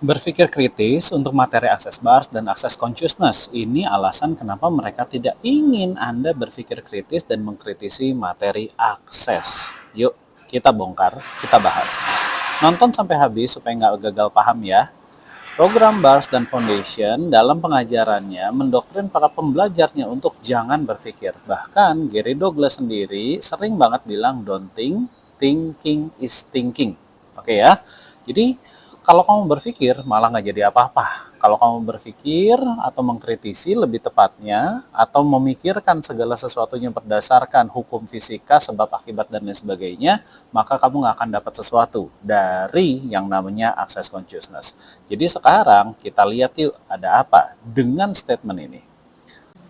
Berpikir kritis untuk materi access bars dan access consciousness. Ini alasan kenapa mereka tidak ingin Anda berpikir kritis dan mengkritisi materi akses. Yuk, kita bongkar, kita bahas. Nonton sampai habis supaya nggak gagal paham ya. Program BARS dan Foundation dalam pengajarannya mendoktrin para pembelajarnya untuk jangan berpikir. Bahkan Gary Douglas sendiri sering banget bilang don't think, thinking is thinking. Oke ya, jadi kalau kamu berpikir malah nggak jadi apa-apa. Kalau kamu berpikir atau mengkritisi lebih tepatnya, atau memikirkan segala sesuatunya berdasarkan hukum fisika, sebab akibat dan lain sebagainya, maka kamu nggak akan dapat sesuatu dari yang namanya access consciousness. Jadi sekarang kita lihat yuk ada apa dengan statement ini.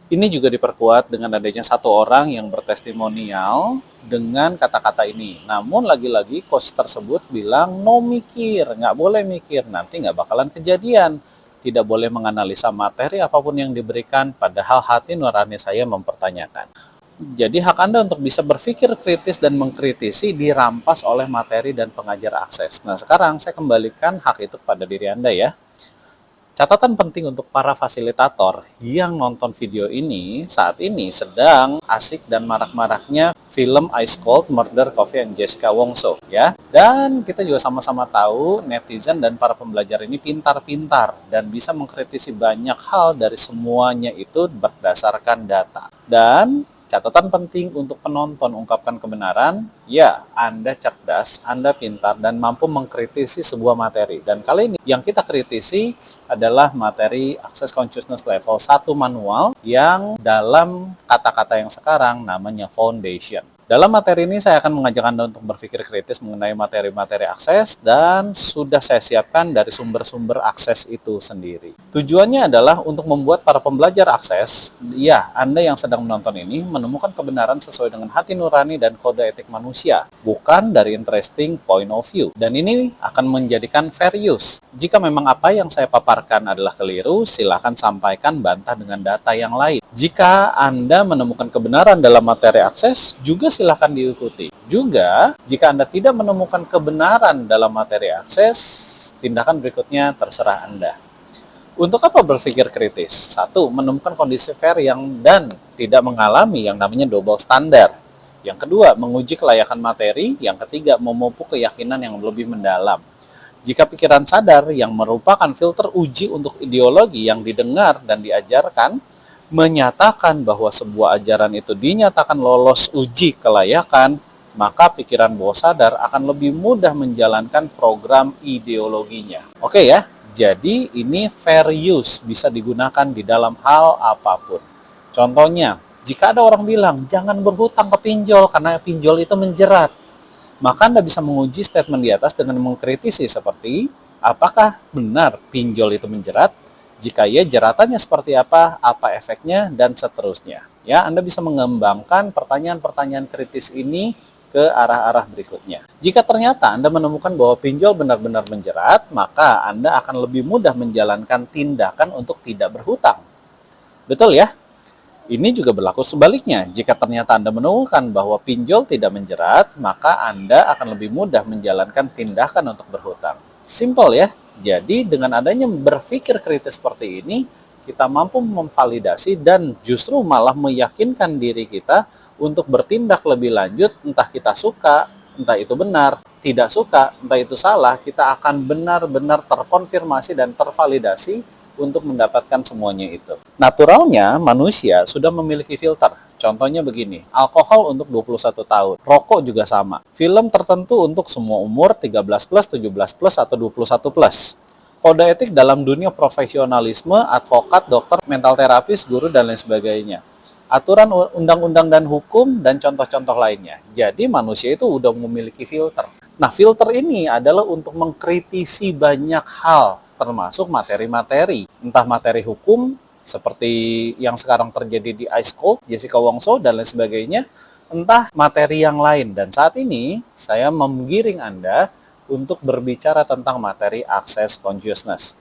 Ini juga diperkuat dengan adanya satu orang yang bertestimonial dengan kata-kata ini. Namun lagi-lagi coach tersebut bilang no mikir, nggak boleh mikir, nanti nggak bakalan kejadian. Tidak boleh menganalisa materi apapun yang diberikan, padahal hati nurani saya mempertanyakan. Jadi hak Anda untuk bisa berpikir kritis dan mengkritisi dirampas oleh materi dan pengajar akses. Nah sekarang saya kembalikan hak itu kepada diri Anda ya. Catatan penting untuk para fasilitator yang nonton video ini saat ini sedang asik dan marak-maraknya film Ice Cold Murder Coffee and Jessica Wongso ya. Dan kita juga sama-sama tahu netizen dan para pembelajar ini pintar-pintar dan bisa mengkritisi banyak hal dari semuanya itu berdasarkan data. Dan catatan penting untuk penonton ungkapkan kebenaran, ya Anda cerdas, Anda pintar, dan mampu mengkritisi sebuah materi. Dan kali ini yang kita kritisi adalah materi Access Consciousness Level 1 manual yang dalam kata-kata yang sekarang namanya Foundation. Dalam materi ini saya akan mengajak Anda untuk berpikir kritis mengenai materi-materi akses dan sudah saya siapkan dari sumber-sumber akses itu sendiri. Tujuannya adalah untuk membuat para pembelajar akses, ya Anda yang sedang menonton ini, menemukan kebenaran sesuai dengan hati nurani dan kode etik manusia, bukan dari interesting point of view. Dan ini akan menjadikan fair use. Jika memang apa yang saya paparkan adalah keliru, silakan sampaikan bantah dengan data yang lain. Jika Anda menemukan kebenaran dalam materi akses, juga silakan diikuti. Juga, jika Anda tidak menemukan kebenaran dalam materi akses, tindakan berikutnya terserah Anda. Untuk apa berpikir kritis? Satu, menemukan kondisi fair dan tidak mengalami yang namanya double standard. Yang kedua, menguji kelayakan materi. Yang ketiga, memupuk keyakinan yang lebih mendalam. Jika pikiran sadar yang merupakan filter uji untuk ideologi yang didengar dan diajarkan, menyatakan bahwa sebuah ajaran itu dinyatakan lolos uji kelayakan, maka pikiran bawah sadar akan lebih mudah menjalankan program ideologinya. Oke ya, jadi ini fair use, bisa digunakan di dalam hal apapun. Contohnya, jika ada orang bilang, jangan berhutang ke pinjol karena pinjol itu menjerat, maka Anda bisa menguji statement di atas dengan mengkritisi seperti, apakah benar pinjol itu menjerat? Jika ya, jeratannya seperti apa efeknya, dan seterusnya. Ya, Anda bisa mengembangkan pertanyaan-pertanyaan kritis ini ke arah-arah berikutnya. Jika ternyata Anda menemukan bahwa pinjol benar-benar menjerat, maka Anda akan lebih mudah menjalankan tindakan untuk tidak berhutang. Betul ya? Ini juga berlaku sebaliknya. Jika ternyata Anda menemukan bahwa pinjol tidak menjerat, maka Anda akan lebih mudah menjalankan tindakan untuk berhutang. Simple ya. Jadi dengan adanya berpikir kritis seperti ini, kita mampu memvalidasi dan justru malah meyakinkan diri kita untuk bertindak lebih lanjut, entah kita suka, entah itu benar, tidak suka, entah itu salah, kita akan benar-benar terkonfirmasi dan tervalidasi untuk mendapatkan semuanya itu. Naturalnya, manusia sudah memiliki filter. Contohnya begini, alkohol untuk 21 tahun, rokok juga sama. Film tertentu untuk semua umur 13 plus, 17 plus, atau 21 plus. Kode etik dalam dunia profesionalisme, advokat, dokter, mental terapis, guru, dan lain sebagainya. Aturan undang-undang dan hukum, dan contoh-contoh lainnya. Jadi manusia itu udah memiliki filter. Nah, filter ini adalah untuk mengkritisi banyak hal, termasuk materi-materi. Entah materi hukum, seperti yang sekarang terjadi di Ice Cold, Jessica Wongso, dan lain sebagainya, entah materi yang lain. Dan saat ini, saya menggiring Anda untuk berbicara tentang materi access consciousness.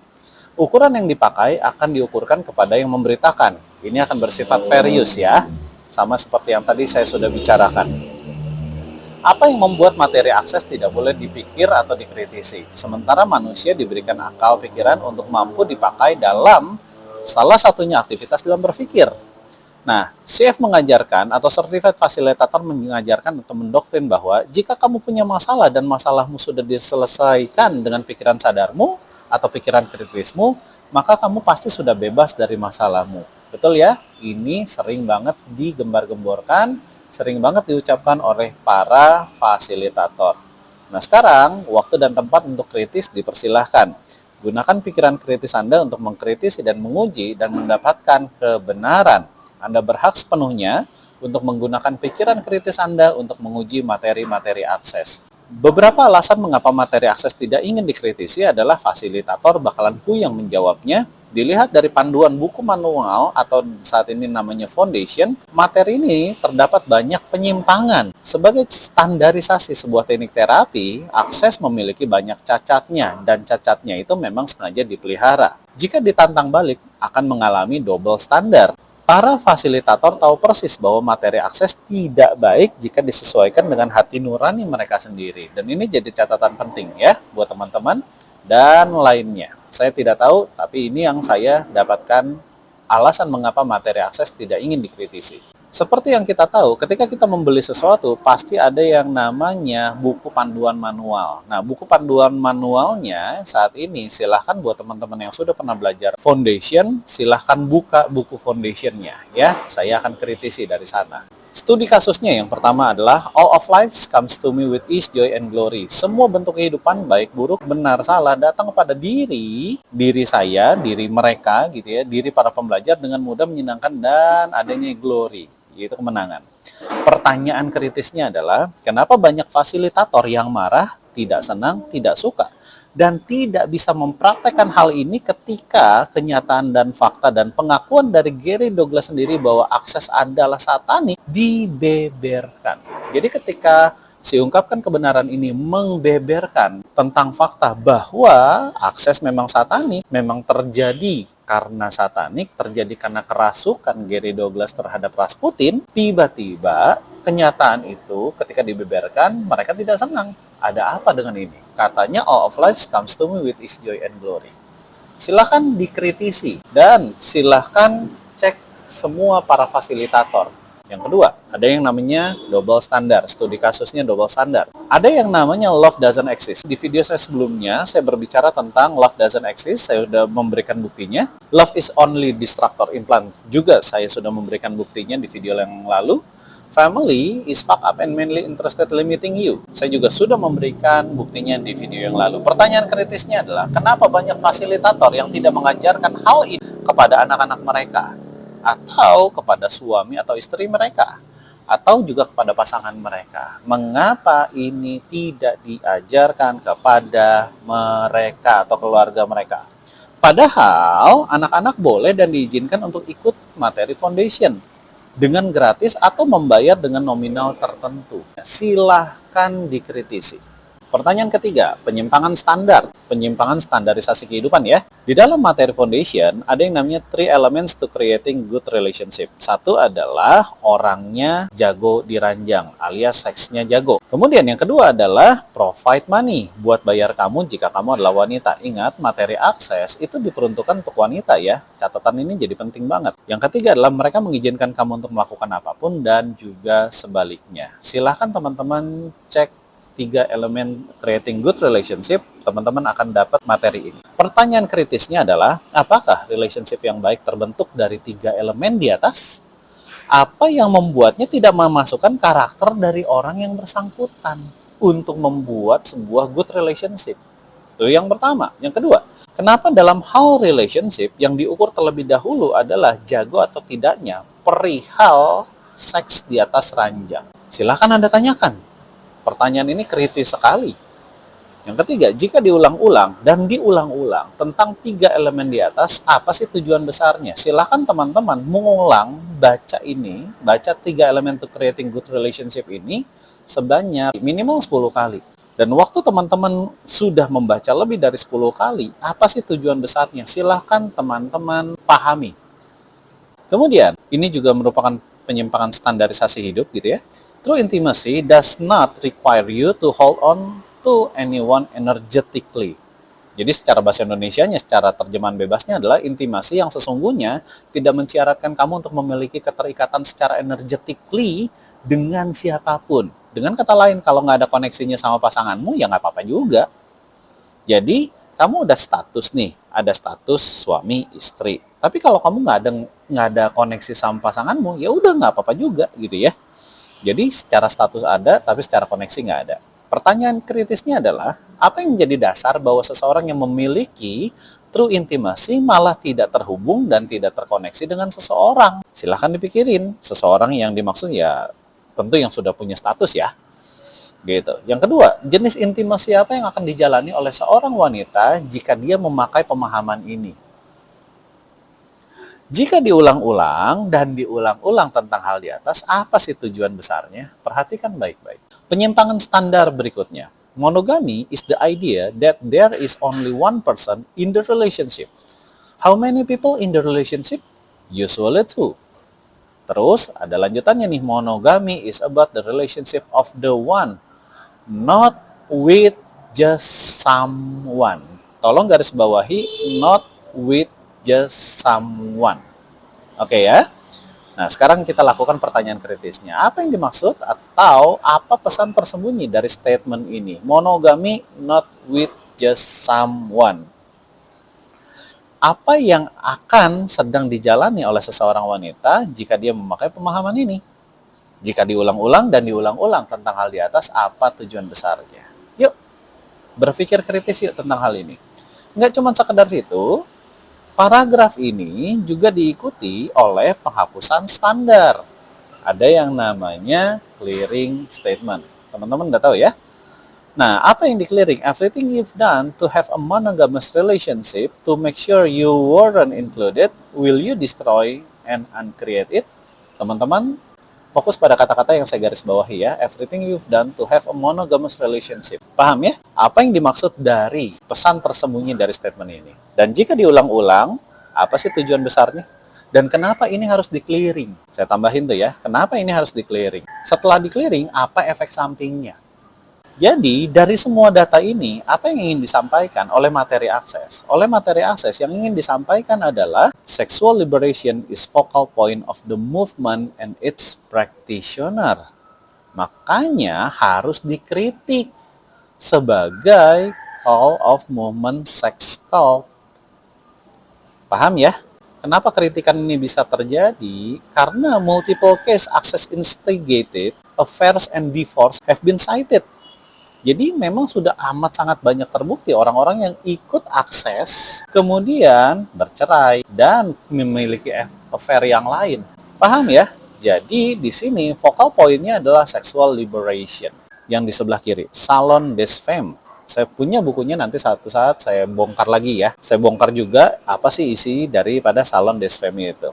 Ukuran yang dipakai akan diukurkan kepada yang memberitakan. Ini akan bersifat fair use ya, sama seperti yang tadi saya sudah bicarakan. Apa yang membuat materi akses tidak boleh dipikir atau dikritisi? Sementara manusia diberikan akal pikiran untuk mampu dipakai dalam salah satunya aktivitas dalam berpikir. Nah, CF mengajarkan atau Certified Facilitator mengajarkan atau mendoktrin bahwa jika kamu punya masalah dan masalahmu sudah diselesaikan dengan pikiran sadarmu atau pikiran kritismu, maka kamu pasti sudah bebas dari masalahmu. Betul ya? Ini sering banget digembar-gemborkan, sering banget diucapkan oleh para fasilitator. Nah, sekarang waktu dan tempat untuk kritis dipersilahkan. Gunakan pikiran kritis Anda untuk mengkritisi dan menguji dan mendapatkan kebenaran. Anda berhak sepenuhnya untuk menggunakan pikiran kritis Anda untuk menguji materi-materi akses. Beberapa alasan mengapa materi akses tidak ingin dikritisi adalah fasilitator bakalan yang menjawabnya. Dilihat dari panduan buku manual atau saat ini namanya foundation, materi ini terdapat banyak penyimpangan. Sebagai standarisasi sebuah teknik terapi, akses memiliki banyak cacatnya dan cacatnya itu memang sengaja dipelihara. Jika ditantang balik, akan mengalami double standar. Para fasilitator tahu persis bahwa materi akses tidak baik jika disesuaikan dengan hati nurani mereka sendiri. Dan ini jadi catatan penting ya buat teman-teman dan lainnya. Saya tidak tahu, tapi ini yang saya dapatkan alasan mengapa materi akses tidak ingin dikritisi. Seperti yang kita tahu, ketika kita membeli sesuatu, pasti ada yang namanya buku panduan manual. Nah, buku panduan manualnya saat ini silahkan buat teman-teman yang sudah pernah belajar foundation, silahkan buka buku foundationnya ya. Saya akan kritisi dari sana. Studi kasusnya yang pertama adalah all of life comes to me with ease, joy, and glory. Semua bentuk kehidupan, baik, buruk, benar, salah, datang kepada diri saya, diri mereka gitu ya, diri para pembelajar dengan mudah menyenangkan dan adanya glory, yaitu kemenangan. Pertanyaan kritisnya adalah, kenapa banyak fasilitator yang marah, tidak senang, tidak suka, dan tidak bisa mempraktekkan hal ini ketika kenyataan dan fakta dan pengakuan dari Gary Douglas sendiri bahwa akses adalah satanik dibeberkan. Jadi ketika diungkapkan kebenaran ini membeberkan tentang fakta bahwa akses memang satanik, memang terjadi karena satanik, terjadi karena kerasukan Gary Douglas terhadap Rasputin, tiba-tiba kenyataan itu ketika dibeberkan mereka tidak senang. Ada apa dengan ini? Katanya all of life comes to me with its joy and glory. Silahkan dikritisi dan silahkan cek semua para fasilitator. Yang kedua, ada yang namanya double standard. Studi kasusnya double standard. Ada yang namanya love doesn't exist. Di video saya sebelumnya, saya berbicara tentang love doesn't exist. Saya sudah memberikan buktinya. Love is only distractor implant. Juga saya sudah memberikan buktinya di video yang lalu. Family is fucked up and mainly interested limiting you. Saya juga sudah memberikan buktinya di video yang lalu. Pertanyaan kritisnya adalah, kenapa banyak fasilitator yang tidak mengajarkan hal ini kepada anak-anak mereka? Atau kepada suami atau istri mereka? Atau juga kepada pasangan mereka? Mengapa ini tidak diajarkan kepada mereka atau keluarga mereka? Padahal anak-anak boleh dan diizinkan untuk ikut materi foundation dengan gratis atau membayar dengan nominal tertentu. Silahkan dikritisi. Pertanyaan ketiga, penyimpangan standar. Penyimpangan standarisasi kehidupan ya. Di dalam materi foundation, ada yang namanya 3 elements to creating good relationship. Satu adalah orangnya jago di ranjang, alias seksnya jago. Kemudian yang kedua adalah provide money, buat bayar kamu jika kamu adalah wanita. Ingat, materi akses itu diperuntukkan untuk wanita ya. Catatan ini jadi penting banget. Yang ketiga adalah mereka mengizinkan kamu untuk melakukan apapun dan juga sebaliknya. Silahkan teman-teman cek 3 elemen creating good relationship, teman-teman akan dapat materi ini. Pertanyaan kritisnya adalah, apakah relationship yang baik terbentuk dari 3 elemen di atas? Apa yang membuatnya tidak memasukkan karakter dari orang yang bersangkutan untuk membuat sebuah good relationship? Itu yang pertama. Yang kedua, kenapa dalam hal relationship yang diukur terlebih dahulu adalah jago atau tidaknya perihal seks di atas ranjang? Silahkan Anda tanyakan. Pertanyaan ini kritis sekali. Yang ketiga, jika diulang-ulang dan diulang-ulang tentang 3 elemen di atas, apa sih tujuan besarnya? Silahkan teman-teman mengulang baca 3 elemen to creating good relationship ini sebanyak minimal 10 kali. Dan waktu teman-teman sudah membaca lebih dari 10 kali, apa sih tujuan besarnya? Silahkan teman-teman pahami. Kemudian, ini juga merupakan penyimpangan standarisasi hidup gitu ya. True intimacy does not require you to hold on to anyone energetically. Jadi secara bahasa Indonesianya, secara terjemahan bebasnya adalah intimasi yang sesungguhnya tidak mensyaratkan kamu untuk memiliki keterikatan secara energetically dengan siapapun. Dengan kata lain, kalau nggak ada koneksinya sama pasanganmu, ya nggak apa-apa juga. Jadi, kamu udah status nih, ada status suami istri. Tapi kalau kamu nggak ada koneksi sama pasanganmu, ya udah nggak apa-apa juga gitu ya. Jadi secara status ada, tapi secara koneksi nggak ada. Pertanyaan kritisnya adalah, apa yang menjadi dasar bahwa seseorang yang memiliki true intimacy malah tidak terhubung dan tidak terkoneksi dengan seseorang? Silahkan dipikirin, seseorang yang dimaksud ya tentu yang sudah punya status ya. Gitu. Yang kedua, jenis intimasi apa yang akan dijalani oleh seorang wanita jika dia memakai pemahaman ini? Jika diulang-ulang dan diulang-ulang tentang hal di atas, apa sih tujuan besarnya? Perhatikan baik-baik. Penyimpangan standar berikutnya. Monogamy is the idea that there is only one person in the relationship. How many people in the relationship? Usually two. Terus ada lanjutannya nih, monogamy is about the relationship of the one, not with just someone. Tolong garis bawahi, not with just someone. Oke ya. Nah, sekarang kita lakukan pertanyaan kritisnya. Apa yang dimaksud atau apa pesan tersembunyi dari statement ini? Monogamy not with just someone. Apa yang akan sedang dijalani oleh seseorang wanita jika dia memakai pemahaman ini? Jika diulang-ulang dan diulang-ulang tentang hal di atas, apa tujuan besarnya? Yuk, berpikir kritis yuk tentang hal ini. Nggak cuma sekedar situ, paragraf ini juga diikuti oleh penghapusan standar. Ada yang namanya clearing statement. Teman-teman udah tahu ya? Nah, apa yang di-clearing? Everything you've done to have a monogamous relationship to make sure you weren't included, will you destroy and uncreate it? Teman-teman, fokus pada kata-kata yang saya garis bawahi ya. Everything you've done to have a monogamous relationship. Paham ya? Apa yang dimaksud dari pesan tersembunyi dari statement ini? Dan jika diulang-ulang, apa sih tujuan besarnya? Dan kenapa ini harus di-clearing? Saya tambahin tuh ya, kenapa ini harus di-clearing? Setelah di-clearing, apa efek sampingnya? Jadi, dari semua data ini, apa yang ingin disampaikan oleh materi akses? Oleh materi akses, yang ingin disampaikan adalah sexual liberation is focal point of the movement and its practitioner. Makanya harus dikritik sebagai call of movement sex cult. Paham ya? Kenapa kritikan ini bisa terjadi? Karena multiple case access instigated affairs and divorce have been cited. Jadi memang sudah amat sangat banyak terbukti orang-orang yang ikut akses, kemudian bercerai, dan memiliki affair yang lain. Paham ya? Jadi di sini focal point-nya adalah sexual liberation. Yang di sebelah kiri, Salon des Femmes. Saya punya bukunya, nanti satu saat saya bongkar lagi ya. Saya bongkar juga apa sih isi daripada Salon des Femmes itu.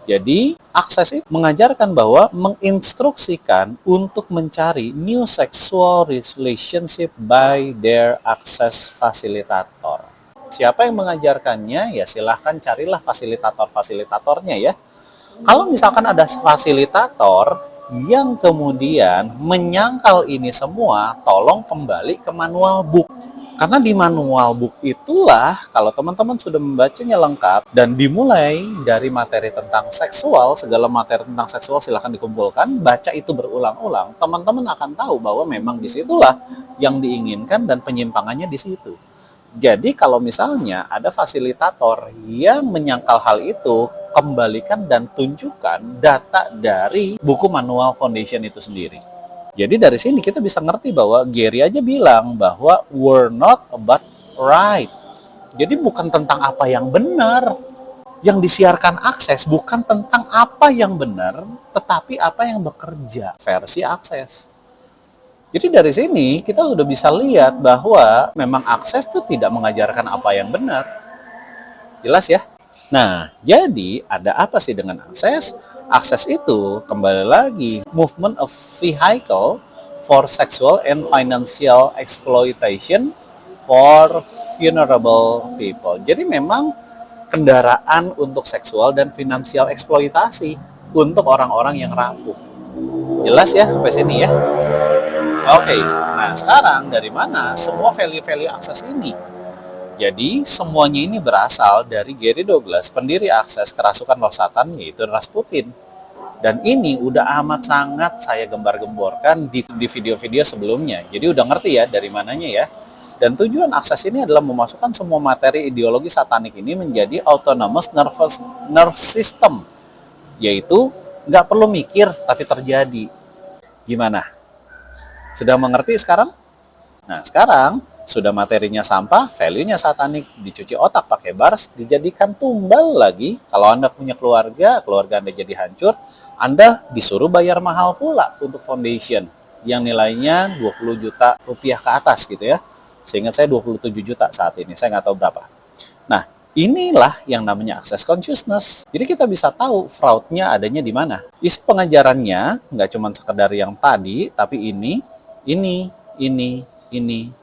Jadi, akses itu mengajarkan bahwa menginstruksikan untuk mencari new sexual relationship by their access facilitator. Siapa yang mengajarkannya? Ya silahkan carilah fasilitator-fasilitatornya ya. Kalau misalkan ada fasilitator yang kemudian menyangkal ini semua, tolong kembali ke manual book. Karena di manual book itulah, kalau teman-teman sudah membacanya lengkap dan dimulai dari materi tentang seksual, segala materi tentang seksual silahkan dikumpulkan, baca itu berulang-ulang, teman-teman akan tahu bahwa memang disitulah yang diinginkan dan penyimpangannya di situ. Jadi kalau misalnya ada fasilitator yang menyangkal hal itu, kembalikan dan tunjukkan data dari buku manual foundation itu sendiri. Jadi dari sini kita bisa ngerti bahwa Gary aja bilang bahwa we're not about right. Jadi bukan tentang apa yang benar. Yang disiarkan akses bukan tentang apa yang benar, tetapi apa yang bekerja versi akses. Jadi dari sini kita udah bisa lihat bahwa memang akses itu tidak mengajarkan apa yang benar. Jelas ya? Nah, jadi ada apa sih dengan akses? Akses itu kembali lagi movement of vehicle for sexual and financial exploitation for vulnerable people. Jadi memang kendaraan untuk seksual dan finansial eksploitasi untuk orang-orang yang rapuh. Jelas ya sampai sini ya? Oke, nah sekarang dari mana semua value-value akses ini? Jadi semuanya ini berasal dari Gary Douglas, pendiri akses kerasukan roh satan, yaitu Rasputin. Dan ini udah amat sangat saya gembar-gemborkan di video-video sebelumnya. Jadi udah ngerti ya dari mananya ya. Dan tujuan akses ini adalah memasukkan semua materi ideologi satanik ini menjadi autonomous nerve system. Yaitu nggak perlu mikir tapi terjadi. Gimana? Sudah mengerti sekarang? Nah, sekarang sudah materinya sampah, value-nya satanik, dicuci otak pakai bars, dijadikan tumbal lagi. Kalau Anda punya keluarga, keluarga Anda jadi hancur, Anda disuruh bayar mahal pula untuk foundation yang nilainya 20 juta rupiah ke atas gitu ya. Seingat saya 27 juta saat ini, saya nggak tahu berapa. Nah, inilah yang namanya access consciousness. Jadi kita bisa tahu fraudnya adanya di mana. Isi pengajarannya nggak cuma sekedar yang tadi, tapi ini,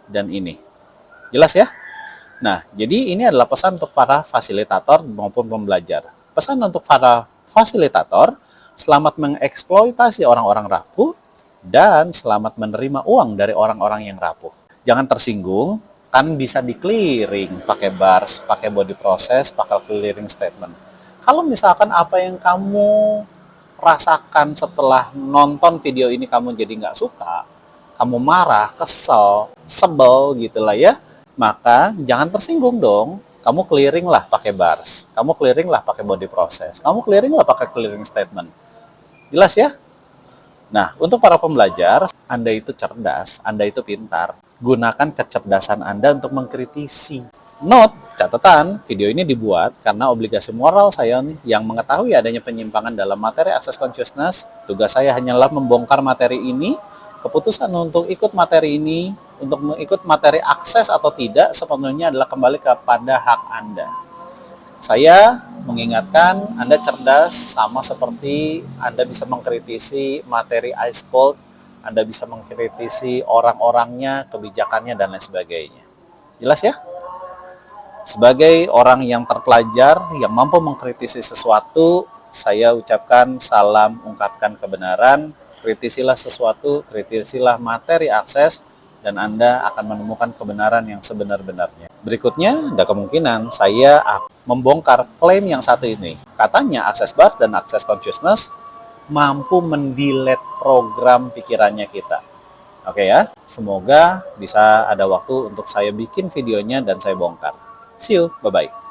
dan ini. Jelas ya? Nah, jadi ini adalah pesan untuk para fasilitator maupun pembelajar. Pesan untuk para fasilitator, selamat mengeksploitasi orang-orang rapuh dan selamat menerima uang dari orang-orang yang rapuh. Jangan tersinggung, kan bisa di-clearing pakai bars, pakai body process, pakai clearing statement. Kalau misalkan apa yang kamu rasakan setelah nonton video ini kamu jadi nggak suka, kamu marah, kesel, sebel gitu lah ya, maka jangan tersinggung dong. Kamu clearing lah pakai bars, kamu clearing lah pakai body process, kamu clearing lah pakai clearing statement. Jelas ya? Nah, untuk para pembelajar, Anda itu cerdas, Anda itu pintar. Gunakan kecerdasan Anda untuk mengkritisi. Note, catatan, video ini dibuat karena obligasi moral saya nih, yang mengetahui adanya penyimpangan dalam materi akses consciousness. Tugas saya hanyalah membongkar materi ini. Keputusan untuk ikut materi ini, untuk mengikut materi akses atau tidak, sepenuhnya adalah kembali kepada hak Anda. Saya mengingatkan Anda cerdas, sama seperti Anda bisa mengkritisi materi Ice Cold, Anda bisa mengkritisi orang-orangnya, kebijakannya, dan lain sebagainya. Jelas ya? Sebagai orang yang terpelajar, yang mampu mengkritisi sesuatu, saya ucapkan salam ungkapkan kebenaran, kritisilah sesuatu, kritisilah materi akses, dan Anda akan menemukan kebenaran yang sebenar-benarnya. Berikutnya, ada kemungkinan saya membongkar klaim yang satu ini. Katanya Access Bars dan Access Consciousness mampu mendelete program pikirannya kita. Oke ya, semoga bisa ada waktu untuk saya bikin videonya dan saya bongkar. See you, bye-bye.